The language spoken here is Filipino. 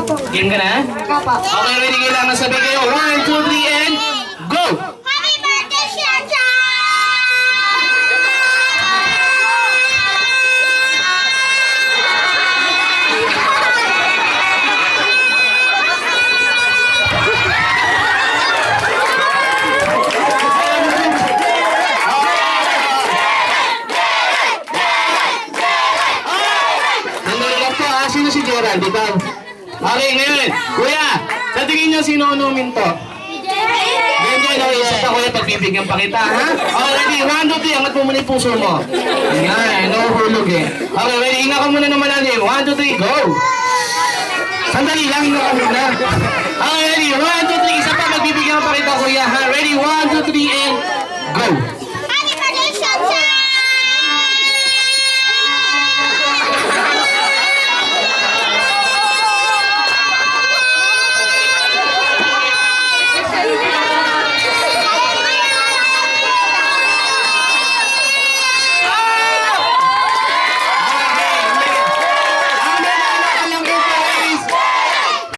Game ka na? Okay, ready? Kailangan sabi kayo. 1, 2, 3, and go! Happy birthday, Shasha! Sino si Gerald? Ikaw? Okay, ngayon. Kuya, sa tingin niyo sino unumin to? Ganyan, okay. Isa pa kuya, pagbibigyan pa kita, ha? Okay, ready? 1, 2, 3. Angat mo muna yung puso mo. Yan, nahuhulog eh. Okay, ready? Inga ka muna ng malalim. 1, 2, 3, go! Sandali lang, inga ka muna. Okay, ready? 1, 2, 3. Isa pa, magbibigyan pa kita, kuya, ha? Ready? 1, 2, 3, and go!